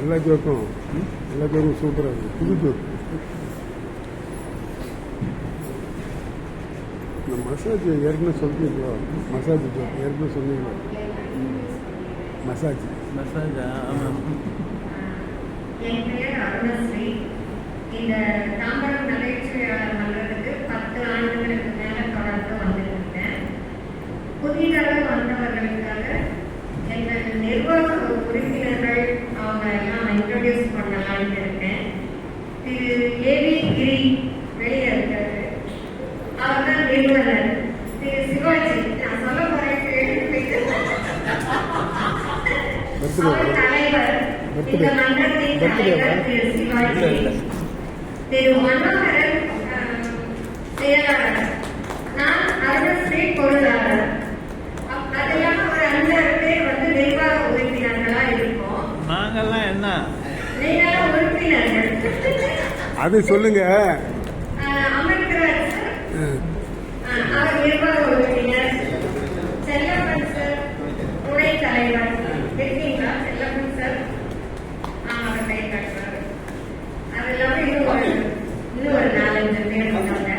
எல்லா ஜோக்கும் சூப்பராக இருக்குது. புது ஜோக்கு. இந்த மசாஜ் ஏற்கனவே சொல்லிங்களோ, மசாஜ் ஜோக் ஏற்கனவே சொன்னீங்களோ? மசாஜ் என் பெயர் அருணஸ்ரீ. இந்த தாம்பரம் நகைச்சுவையாளர் மன்றத்துக்கு 10 ஆண்டுகளுக்கு மேல தொடர்ந்து வந்திருக்கேன். புதிதாக வந்தவர்களுக்காக எங்கள் நிர்வாக உறுப்பினர்கள் அவங்க எல்லாம் இன்ட்ரோடியூஸ் பண்ணலான்னு இருக்கேன். திரு ஏவி கிரி வெளியே இருக்காரு, அவர் தான் நிறுவனர். திரு சிவாஜி, நான் சொல்ல போறேன், அவர் தலைவர். இந்த மன்றத்தின் தலைவர் திரு சிவாஜி. திரு மனோகரன் செயலாளர். நான் அருணஸ்ரீ பொருளாளர். அதெல்லாம் ஒரு 5 பேர் வந்து நிர்வாக உறுப்பினர்களா இருக்கோம். நாங்கெல்லாம் என்ன? நீங்களாம் உறுப்பினர்கள். அது சொல்லுங்க. அம்பேத்கர் சார், அவர் நிர்வாக உறுப்பினர். செல்லப்பன் சார் துணைத் தலைவர். இருக்கீங்களா செல்லப்பன் சார்? அவர் கை காட்டுறாரு. அது இல்லாமல் இன்னும் ஒரு 4-5 பேர் இருக்காங்க.